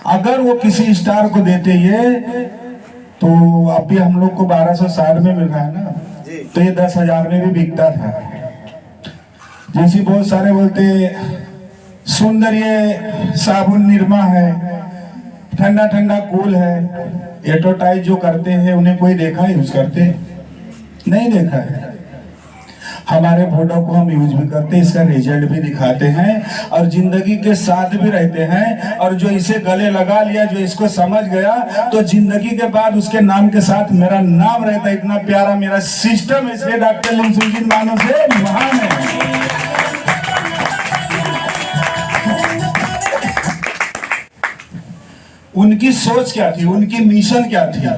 अगर वो किसी स्टार को देते ये तो अभी हम लोग को 1260 में मिल रहा है ना, तो ये 10,000 में भी बिकता था। जैसे बहुत सारे बोलते सुंदर ये साबुन निरमा है, ठंडा ठंडा कूल है, एडवर्टाइज जो करते हैं उन्हें कोई देखा है यूज करते? नहीं देखा है। हमारे प्रोडक्ट को हम यूज भी करते हैं, इसका रिजल्ट भी दिखाते हैं और जिंदगी के साथ भी रहते हैं। और जो इसे गले लगा लिया, जो इसको समझ गया, तो जिंदगी के बाद उसके नाम के साथ मेरा नाम रहता है। इतना प्यारा मेरा सिस्टम है, इसलिए डॉक्टर लिम सुजीन मानो से महान है। उनकी सोच क्या थी, उनकी मिशन क्या थी?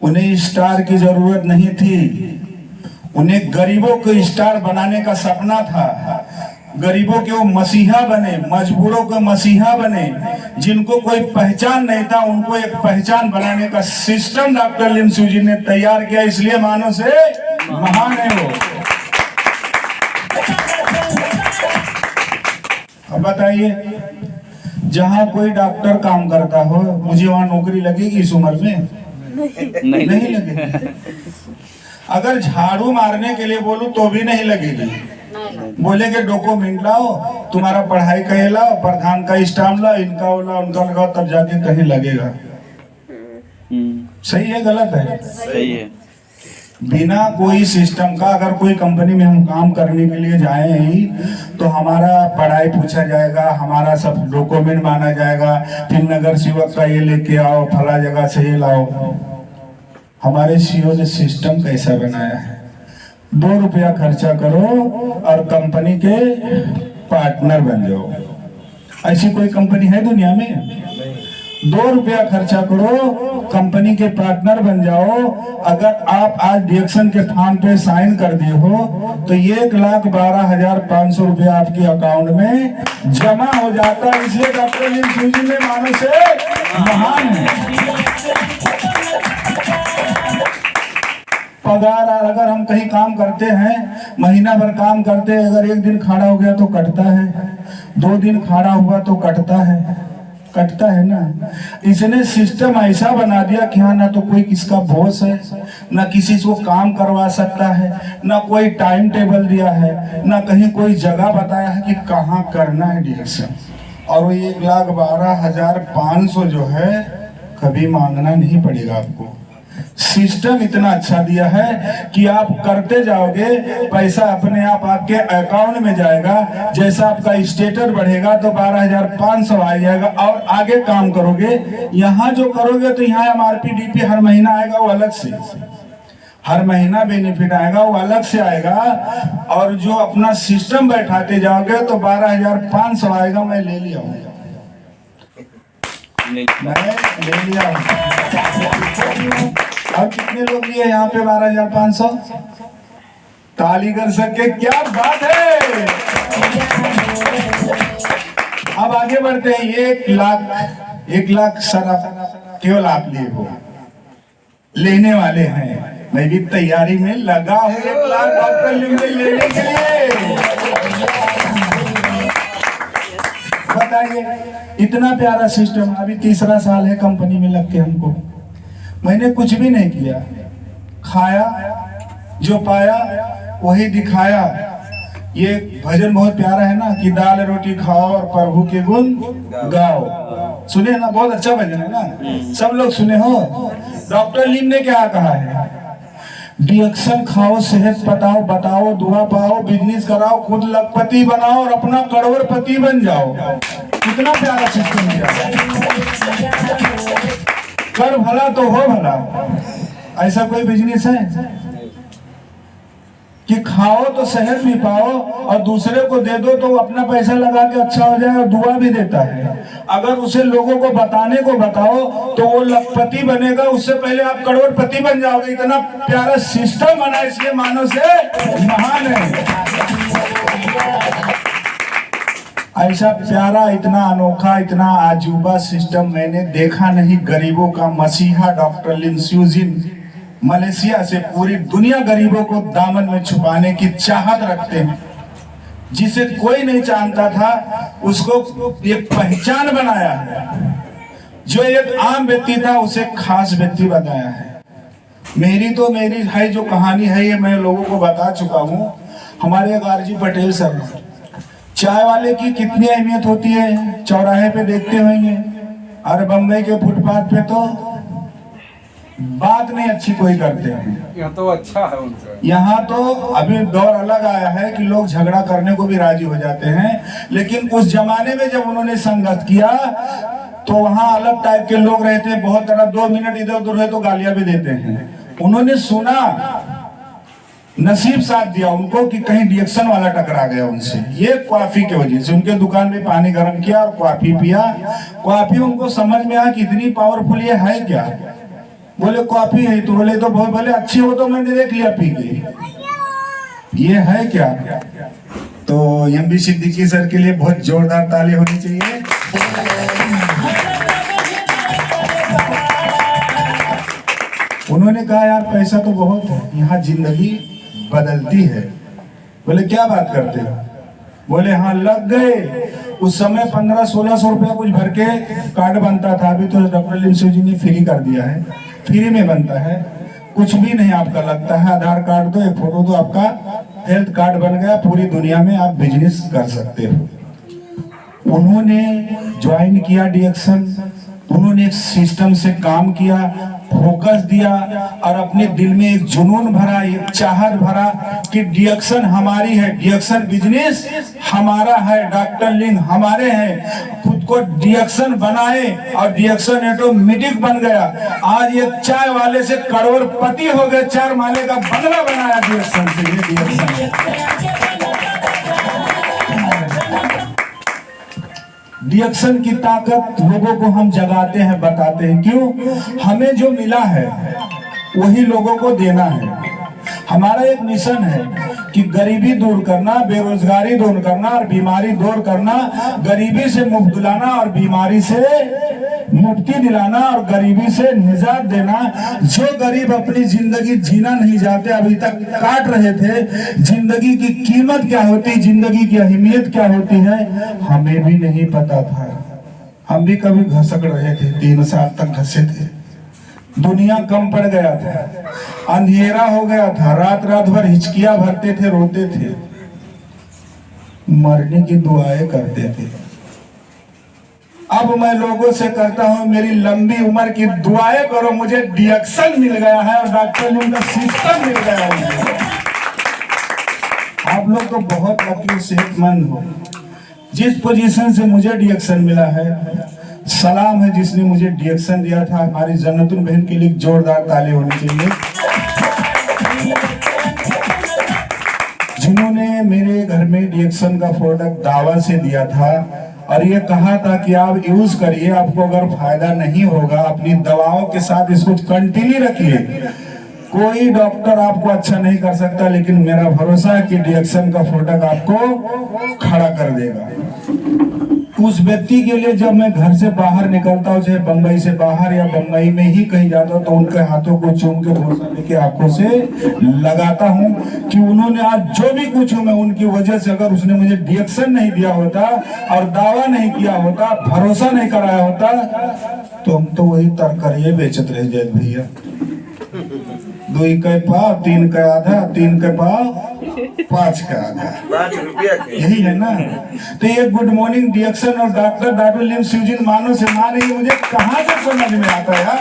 उन्हें स्टार की जरूरत नहीं थी, उन्हें गरीबों को स्टार बनाने का सपना था। गरीबों के वो मसीहा बने, मजबूरों के मसीहा बने, जिनको कोई पहचान नहीं था उनको एक पहचान बनाने का सिस्टम डॉक्टर लिम सुजीन ने तैयार किया। इसलिए मानो से महान है वो। अब बताइए, जहां कोई डॉक्टर काम करता हो, मुझे वहां नौकरी लगेगी इस उम्र में? नहीं लगेगी। अगर झाड़ू मारने के लिए बोलूं तो भी नहीं लगेगी। बोले कि डॉक्यूमेंट लाओ, तुम्हारा पढ़ाई कहे लाओ, प्रधान का स्टाम्प लाओ, इनका लाओ, उनका लगाओ, तब जाके कहीं लगेगा। सही है गलत है? सही है। बिना कोई सिस्टम का अगर कोई कंपनी में हम काम करने के लिए जाए ही तो हमारा पढ़ाई पूछा जाएगा, हमारा सब डॉक्यूमेंट माना जाएगा, फिर नगर सेवक का ये लेके आओ, फला जगह से ये लाओ। हमारे सीईओ ने सिस्टम कैसा बनाया है, 2 रुपया खर्चा करो और कंपनी के पार्टनर बन जाओ। ऐसी कोई कंपनी है दुनिया में? 2 रुपया खर्चा करो, कंपनी के पार्टनर बन जाओ। अगर आप आज डिएक्शन के फॉर्म पे साइन कर दिए हो तो 1,12,500 रुपया आपके अकाउंट में जमा हो जाता है। इसलिए डॉक्टर लिम सुजीन ने मानो से महान है। पगार अगर हम कहीं काम करते हैं, महीना भर काम करते हैं, अगर 1 दिन खड़ा हो गया तो कटता है, 2 दिन खड़ा हुआ तो कटता है ना। इसने सिस्टम ऐसा बना दिया कि हाँ, ना तो कोई किसका बॉस है, ना किसी को काम करवा सकता है, ना कोई टाइम टेबल दिया है, ना कहीं कोई जगह बताया है कि कहाँ करना है डिएक्शन। और वो 1,12,500 जो है कभी मांगना नहीं पड़ेगा आपको। सिस्टम इतना अच्छा दिया है कि आप करते जाओगे, पैसा अपने आप आपके अकाउंट में जाएगा। जैसा आपका स्टेटस बढ़ेगा तो 12,500 आ जाएगा और आगे काम करोगे। यहाँ जो करोगे तो यहाँ MRP DP हर महीना आएगा, वो अलग से, हर महीना बेनिफिट आएगा, वो अलग से आएगा। और जो अपना सिस्टम बैठाते जाओगे तो 12,500 आएगा। मैं ले लिया हूँ, मैं ले लिया हूँ। अब कितने लोग लिए यहाँ पे 12,500? ताली कर सके, क्या बात है। अब आगे बढ़ते हैं। 1 लाख सर केवल आप लिए हो, लेने वाले हैं। मैं भी तैयारी में लगा हूँ 1 लाख डॉक्टर लिम से लेने के लिए। बताइए, इतना प्यारा सिस्टम। अभी 3रा साल है कंपनी में लग के हमको। मैंने कुछ भी नहीं किया, खाया, जो पाया वही दिखाया। ये भजन बहुत प्यारा है ना कि दाल रोटी खाओ और प्रभु के गुण गाओ। सुने ना, बहुत अच्छा भजन है ना, सब लोग सुने हो। डॉक्टर लिम ने क्या कहा है? डिएक्शन खाओ, सेहत पताओ, बताओ, दुआ पाओ, बिजनेस कराओ, खुद लखपति बनाओ और अपना करोड़पति बन जाओ। कितना प्यारा सिस्टम है। कर भला तो हो भला। ऐसा कोई बिजनेस है कि खाओ तो सेहत भी पाओ और दूसरे को दे दो तो अपना पैसा लगा के अच्छा हो जाए और दुआ भी देता है। अगर उसे लोगों को बताने को बताओ तो वो लखपति बनेगा, उससे पहले आप करोड़पति बन जाओगे। इतना प्यारा सिस्टम बना, इसलिए मानो से महान है। ऐसा प्यारा, इतना अनोखा, इतना आजूबा सिस्टम मैंने देखा नहीं। गरीबों का मसीहा डॉक्टर लिम सुजीन मलेशिया से पूरी दुनिया गरीबों को दामन में छुपाने की चाहत रखते हैं। जिसे कोई नहीं जानता था उसको एक पहचान बनाया है। जो एक आम व्यक्ति था उसे खास व्यक्ति बनाया है। मेरी है जो कहानी है ये मैं लोगों को बता चुका हूँ। हमारे आरजी पटेल सर, चाय वाले की कितनी अहमियत होती है चौराहे पे देखते होंगे, और बम्बई के फुटपाथ पे तो बात नहीं अच्छी कोई करते हैं। यहाँ तो अच्छा है उनका। यहाँ तो अभी दौर अलग आया है कि लोग झगड़ा करने को भी राजी हो जाते हैं, लेकिन उस जमाने में जब उन्होंने संघर्ष किया तो वहाँ अलग टाइप के लोग रहते हैं, बहुत तरह 2 मिनट इधर उधर है तो गालियां भी देते हैं। उन्होंने सुना, नसीब साथ दिया उनको कि कहीं डिएक्शन वाला टकरा गया उनसे, ये कॉफी की वजह से। उनके दुकान में पानी गर्म किया और कॉफी पिया। कॉफी उनको समझ में आया कि इतनी पावरफुल ये है क्या। बोले कॉफी है, तो बोले तो बोले अच्छी हो तो मैंने देख लिया पी के, ये है क्या। तो एमबी सिद्दीकी सर के लिए बहुत जोरदार ताली होनी चाहिए। उन्होंने कहा यार पैसा तो बहुत है, यहाँ जिंदगी बदलती है। बोले क्या बात करते हो। बोले हाँ लग गए। उस समय 1500-1600 रुपया कुछ भर के कार्ड बनता था, अभी तो डॉक्टर लिमसू जी ने फ्री कर दिया है, फ्री में बनता है, कुछ भी नहीं आपका लगता है। आधार कार्ड दो, एक फोटो दो, आपका हेल्थ कार्ड बन गया। पूरी दुनिया में आप बिजनेस कर सकते हो। उन्होंने ज्वाइन किया डिएक्शन, उन्होंने एक सिस्टम से काम किया, फोकस दिया और अपने दिल में एक जुनून भरा, एक चाहत भरा कि डिएक्शन हमारी है, डिएक्शन बिजनेस हमारा है, डॉक्टर लिंग हमारे हैं। खुद को डिएक्शन बनाए और डिएक्शन ऑटोमेटिक बन गया। आज एक चाय वाले से करोड़पति हो गए, 4 माले का बंगला बनाया डिएक्शन से। ये डिएक्शन की ताकत लोगों को हम जगाते हैं, बताते हैं। क्यों? हमें जो मिला है वही लोगों को देना है। हमारा एक मिशन है कि गरीबी दूर करना, बेरोजगारी दूर करना और बीमारी दूर करना, गरीबी से मुक्त दिलाना और बीमारी से मुक्ति दिलाना और गरीबी से निजात देना। जो गरीब अपनी जिंदगी जीना नहीं चाहते, अभी तक काट रहे थे, जिंदगी की कीमत क्या होती, जिंदगी की अहमियत क्या होती है, हमें भी नहीं पता था। हम भी कभी घसक रहे थे, 3 साल तक घसे थे। दुनिया कम पड़ गया था, अंधेरा हो गया था, रात रात भर हिचकियां भरते थे, रोते थे, मरने की दुआएं करते थे। अब मैं लोगों से करता हूं, मेरी लंबी उम्र की दुआएं करो, मुझे डिएक्शन मिल गया है और डॉक्टर ने उनका सिस्टम मिल गया है। आप लोग तो बहुत लकी सेहतमंद हो। जिस पोजीशन से मुझे डिएक्शन मिला है, सलाम है जिसने मुझे डिएक्शन दिया था। हमारी जन्नतुन बहन के लिए जोरदार ताली होनी चाहिए, जिन्होंने मेरे घर में डिएक्शन का प्रोडक्ट दावा से दिया था और ये कहा था कि आप यूज करिए, आपको अगर फायदा नहीं होगा अपनी दवाओं के साथ इसको कंटिन्यू रखिए। कोई डॉक्टर आपको अच्छा नहीं कर सकता, लेकिन मेरा भरोसा है कि डिएक्शन का प्रोडक्ट आपको खड़ा कर देगा। उस व्यक्ति के लिए जब मैं घर से बाहर निकलता हूँ, चाहे बम्बई से बाहर या बम्बई में ही कहीं जाता हूँ, तो उनके हाथों को चूम के भरोसा लेके आंखों से लगाता हूँ कि उन्होंने आज जो भी कुछ हूँ मैं उनकी वजह से, अगर उसने मुझे डिएक्शन नहीं दिया होता और दावा नहीं किया होता, भरोसा नहीं कराया होता, तो हम तो वही तरकारियां बेचत रह जाए भैया। 2 के पाव, 3 का आधा, 3 के पाव, 5 का आधा, 5 रुपया यही है ना। तो ये गुड मॉर्निंग डिएक्शन और डॉक्टर लिमसू जी मानो से मान रही है, मुझे कहां से समझ में आता यार।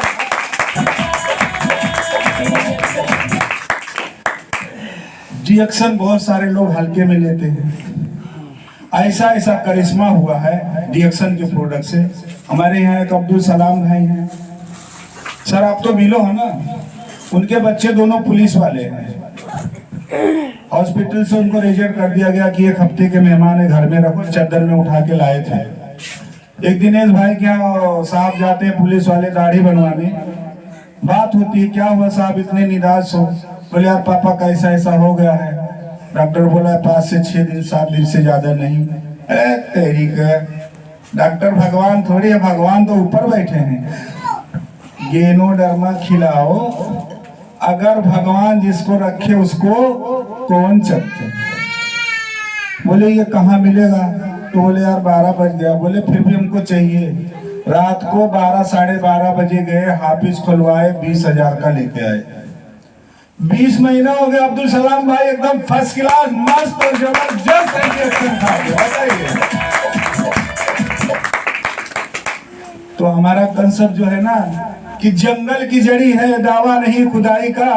डिएक्शन बहुत सारे लोग हल्के में लेते हैं, ऐसा ऐसा करिश्मा हुआ है डिएक्शन के प्रोडक्ट से। हमारे यहाँ एक अब्दुल सलाम भाई हैं, सर आप तो मिलो है ना, उनके बच्चे दोनों पुलिस वाले हैं। हॉस्पिटल से उनको रिजेक्ट कर दिया गया कि 1 हफ्ते के मेहमान है, घर में रखो, चादर में उठा के लाए थे। एक दिनेश भाई क्या साहब जाते हैं पुलिस वाले दाढ़ी बनवाने, बात होती है क्या हुआ साहब इतने निराश हो। बोले यार पापा का ऐसा ऐसा हो गया है। डॉक्टर बोला 5 से 6 दिन 7 दिन से ज्यादा नहीं। अरे तेरी का डॉक्टर भगवान थोड़ी है, भगवान तो ऊपर बैठे हैं। गेनोडर्मा खिलाओ, अगर भगवान जिसको रखे उसको कौन चलते। बोले ये कहाँ मिलेगा? तो बोले यार 12 बज गया। बोले फिर भी हमको चाहिए। रात को 12 साढ़े 12 बजे गए, हाफिज खुलवाए, 20,000 का लेके आए। 20 महीना हो गया अब्दुल सलाम भाई एकदम फर्स्ट क्लास मस्त और जबरदस्त रिएक्शन था। बताइए, तो हमारा कंसेप्ट जो है ना कि जंगल की जड़ी है दावा नहीं खुदाई का,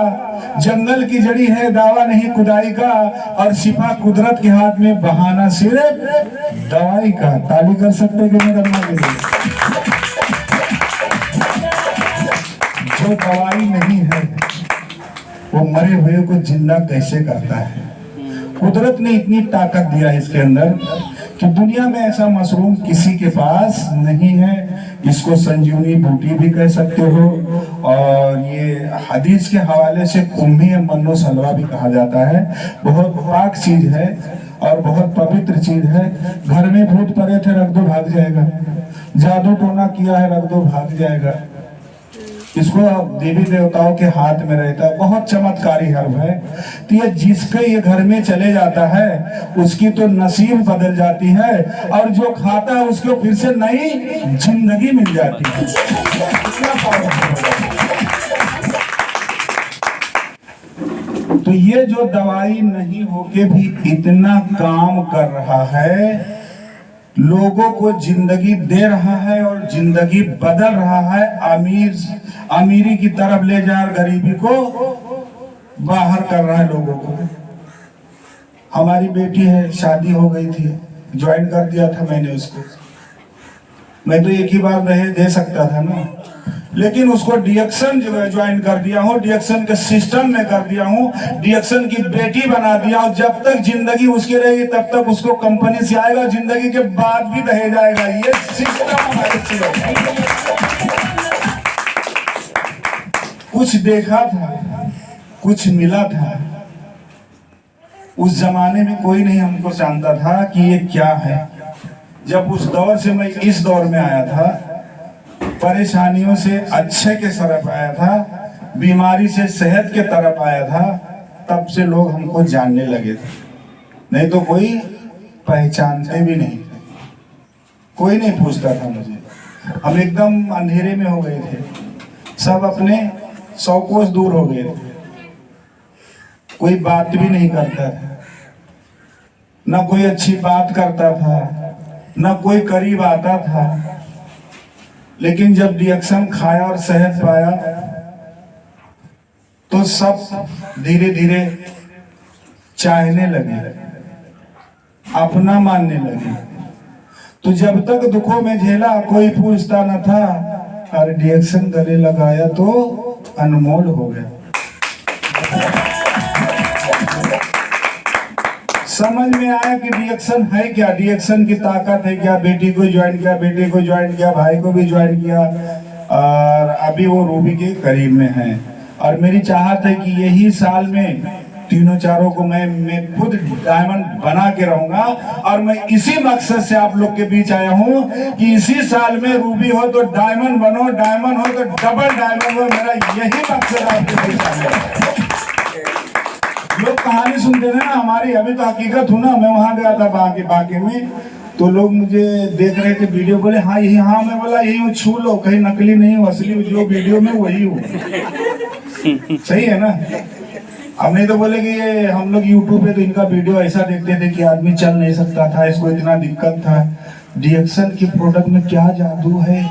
जंगल की जड़ी है दावा नहीं खुदाई का, और शिफा कुदरत के हाथ में, बहाना सिर्फ दवाई का। ताली कर सकते कि नहीं करना चाहिए? जो दवाई नहीं है वो मरे हुए को जिंदा कैसे करता है? कुदरत ने इतनी ताकत दिया है इसके अंदर कि दुनिया में ऐसा मशरूम किसी के पास नहीं है। इसको संजीवनी बूटी भी कह सकते हो, और ये हदीस के हवाले से कुम्भी मन्नो सलवा भी कहा जाता है। बहुत पाक चीज है और बहुत पवित्र चीज है। घर में भूत पड़े थे, रख दो भाग जाएगा। जादू टोना किया है, रख दो भाग जाएगा। इसको देवी देवताओं के हाथ में रहता है, बहुत चमत्कारी हर्ब है। तो ये जिसके ये घर में चले जाता है उसकी तो नसीब बदल जाती है, और जो खाता है उसको फिर से नई जिंदगी मिल जाती है। इतना पावरफुल है। तो ये जो दवाई नहीं होके भी इतना काम कर रहा है, लोगों को जिंदगी दे रहा है और जिंदगी बदल रहा है, अमीरी की तरफ ले जा रहा, गरीबी को बाहर कर रहा है लोगों को। हमारी बेटी है, शादी हो गई थी, ज्वाइन कर दिया था मैंने उसको। मैं तो एक ही बार रहे दे सकता था ना, लेकिन उसको डीएक्शन ज्वाइन कर दिया हूँ, डीएक्शन के सिस्टम में कर दिया हूँ, डीएक्शन की बेटी बना दिया हूँ। जब तक जिंदगी उसकी रहेगी तब तक उसको कंपनी से आएगा, जिंदगी के बाद भी रह जाएगा। ये सिस्टम हमारे कुछ देखा था, कुछ मिला था। उस जमाने में कोई नहीं हमको जानता था कि ये क्या है। जब उस दौर से मैं इस दौर में आया था, परेशानियों से अच्छे के तरफ आया था, बीमारी से सेहत के तरफ आया था, तब से लोग हमको जानने लगे थे। नहीं तो कोई पहचानते भी नहीं थे, कोई नहीं पूछता था मुझे। हम एकदम अंधेरे में हो गए थे, सब अपने 100 कोस दूर हो गए थे, कोई बात भी नहीं करता था, ना कोई अच्छी बात करता था, ना कोई करीब आता था। लेकिन जब डीएक्शन खाया और सेहत पाया तो सब धीरे धीरे चाहने लगे, अपना मानने लगे। तो जब तक दुखों में झेला कोई पूछता न था, और डीएक्शन गले लगाया तो अनमोल हो गया। समझ में आया कि डीएक्शन है क्या, डीएक्शन की ताकत है क्या। बेटी को ज्वाइन किया, बेटे को ज्वाइन किया, भाई को भी ज्वाइन किया, और अभी वो रूबी के करीब में है। और मेरी चाहत है कि यही साल में तीनों चारों को मैं खुद डायमंड बना के रहूंगा। और मैं इसी मकसद से आप लोग के बीच आया हूं कि इसी साल में रूबी हो तो डायमंड बनो, डायमंड हो तो डबल डायमंड हो। मेरा यही मकसद आपके बीच आया है। लोग कहानी सुनते थे ना हमारी, अभी तो हकीकत हूँ ना। मैं वहां गया था बाकी में, तो लोग मुझे देख रहे थे वीडियो, बोले हाँ यही, हाँ मैं बोला यही हूँ, छू लो, कहीं नकली नहीं हूँ, असली जो वीडियो में वही हूँ। सही है ना? अब नहीं तो बोले कि ये हम लोग यूट्यूब पे तो इनका वीडियो ऐसा देखते थे कि आदमी चल नहीं सकता था, इसको इतना दिक्कत था। डीएक्शन की प्रोडक्ट में क्या जादू है,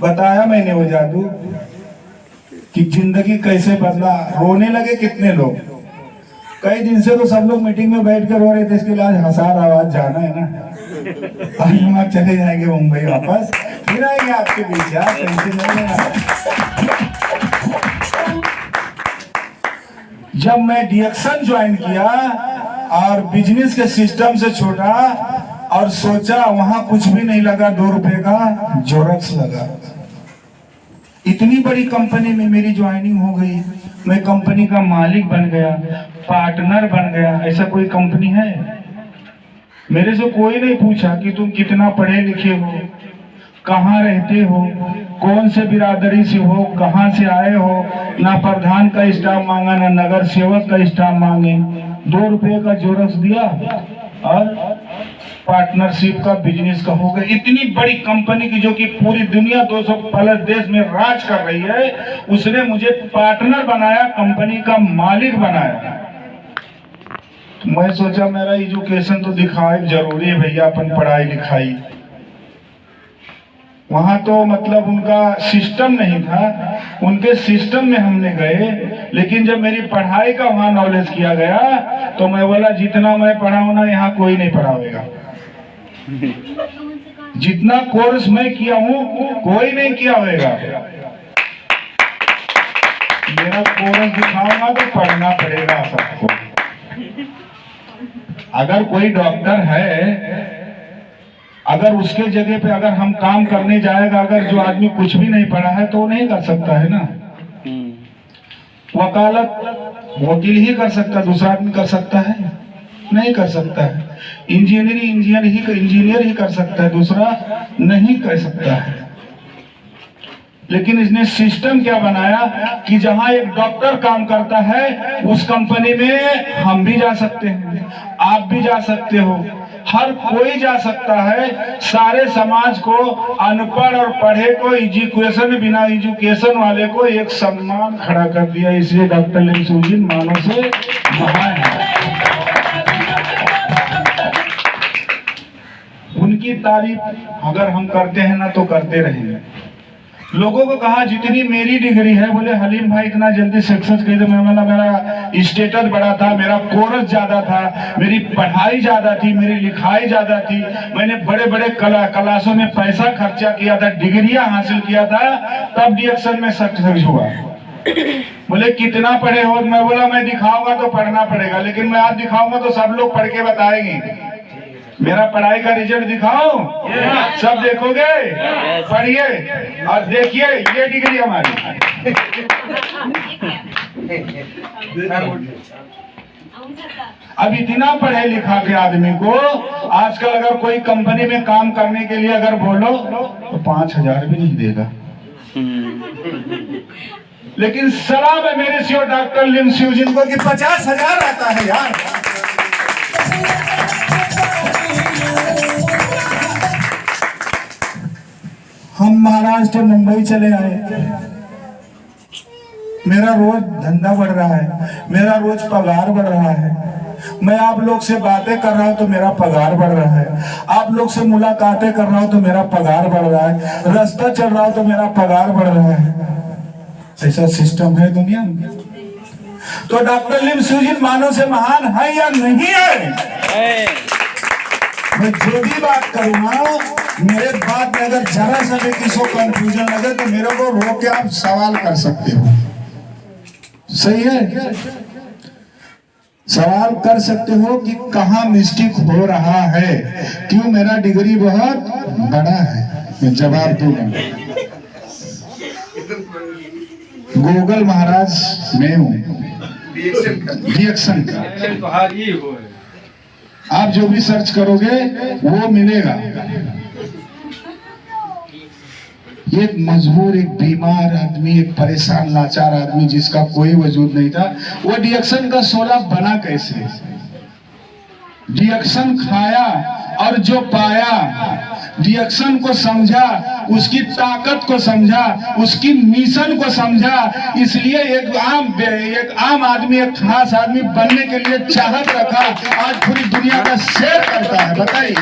बताया मैंने वो जादू कि जिंदगी कैसे बदला। रोने लगे कितने लोग, कई दिन से तो सब लोग मीटिंग में बैठ कर रो रहे थे। इसके लिए आज हंसार आवाज जाना है ना, आज हम आप चले जाएंगे मुंबई वापस, फिर आएंगे आपके बीच। यार टेंशन नहीं लेना। जब मैं डीएक्शन ज्वाइन किया और बिजनेस के सिस्टम से छोड़ा और सोचा, वहां कुछ भी नहीं लगा, 2 रुपए का जोरक्स लगा। इतनी बड़ी कंपनी में मेरी ज्वाइनिंग हो गई, मैं कंपनी का मालिक बन गया, पार्टनर बन गया। ऐसा कोई कंपनी है? मेरे से कोई नहीं पूछा कि तुम कितना पढ़े लिखे हो, कहाँ रहते हो, कौन से बिरादरी से हो, कहाँ से आए हो। ना प्रधान का स्टाफ मांगा, ना नगर सेवक का स्टाफ मांगे। 2 रुपए का जोरक्स दिया, और पार्टनरशिप का बिजनेस का हो गया। इतनी बड़ी कंपनी की जो कि पूरी दुनिया 200 प्लस देश में राज कर रही है, उसने मुझे पार्टनर बनाया, कंपनी का मालिक बनाया। तो मैं सोचा मेरा एजुकेशन तो दिखाए जरूरी है भैया, अपन पढ़ाई लिखाई। वहां तो मतलब उनका सिस्टम नहीं था, उनके सिस्टम में हमने गए, लेकिन जब मेरी पढ़ाई का वहां नॉलेज किया गया तो मैं बोला जितना मैं पढ़ा हूं ना यहाँ कोई नहीं पढ़ाएगा। जितना कोर्स मैं किया हूं कोई नहीं किया होगा। मेरा कोर्स दिखाऊंगा तो पढ़ना पड़ेगा सबको। अगर कोई डॉक्टर है, अगर उसके जगह पे अगर हम काम करने जाएगा, अगर जो आदमी कुछ भी नहीं पढ़ा है तो वो नहीं कर सकता है ना। वकालत वकील ही कर सकता है, दूसरा आदमी कर सकता है नहीं कर सकता है। इंजीनियर ही कर सकता है, दूसरा नहीं कर सकता है। लेकिन इसने सिस्टम क्या बनाया कि जहां एक डॉक्टर काम करता है उस कंपनी में हम भी जा सकते हैं, आप भी जा सकते हो, हर कोई जा सकता है। सारे समाज को, अनपढ़ और पढ़े को, एजुकेशन बिना एजुकेशन वाले को एक सम्मान खड़ा कर दिया। इसलिए डॉक्टर लिम सुजिन मानव से महान है। उनकी तारीफ अगर हम करते हैं ना तो करते रहेंगे। लोगों को कहा जितनी मेरी डिग्री है, बोले हलीम भाई इतना जल्दी सक्सेस कैसे? मेरा स्टेटस बड़ा था, मेरा कोर्स ज्यादा था, मेरी पढ़ाई ज्यादा थी, मेरी लिखाई ज्यादा थी, मैंने बड़े बड़े क्लासों में पैसा खर्चा किया था, डिग्रियां हासिल किया था, तब डिएक्शन में सक्सेस हुआ। बोले कितना पढ़े हो? मैं बोला मैं दिखाऊंगा तो पढ़ना पड़ेगा, लेकिन मैं आज दिखाऊंगा तो सब लोग पढ़ के बताएंगे। मेरा पढ़ाई का रिजल्ट दिखाओ, सब देखोगे, पढ़िए और देखिए ये डिग्री हमारी। अब इतना पढ़े लिखा के आदमी को आजकल अगर कोई कंपनी में काम करने के लिए अगर बोलो तो 5,000 भी नहीं देगा। लेकिन सलाम है मेरे सीओ डॉक्टर लिम सुजिन को कि 50,000 आता है यार। हम महाराष्ट्र मुंबई चले आए, मेरा रोज धंधा बढ़ रहा है, मेरा रोज पगार बढ़ रहा है। मैं आप लोग से बातें कर रहा हूं तो मेरा पगार बढ़ रहा है, आप लोग से मुलाकातें कर रहा हूं तो मेरा पगार बढ़ रहा है, रास्ता चल रहा हूं तो मेरा पगार बढ़ रहा है। ऐसा सिस्टम है दुनिया में। तो डॉक्टर लिम सुजिन मानव से महान है या नहीं है? मैं जो भी बात करूंगा, मेरे बात में अगर जरा सा भी किसी को कंफ्यूजन लगे तो मेरे को रोक के आप सवाल कर सकते हो। सही है? सवाल कर सकते हो कि कहाँ मिस्टेक हो रहा है, क्यों मेरा डिग्री बहुत बड़ा है, मैं जवाब दूंगा। गूगल महाराज मैं हूँ, रिएक्शन का आप जो भी सर्च करोगे वो मिलेगा। एक मजबूर, एक बीमार आदमी, एक परेशान लाचार आदमी जिसका कोई वजूद नहीं था, वो डिएक्शन का 16 बना कैसे? डिएक्शन खाया और जो पाया, डिएक्शन को समझा, उसकी ताकत को समझा, उसकी मिशन को समझा, इसलिए एक आम आदमी, एक खास आदमी बनने के लिए चाहत रखा, आज पूरी दुनिया का शेयर करता है। बताइए।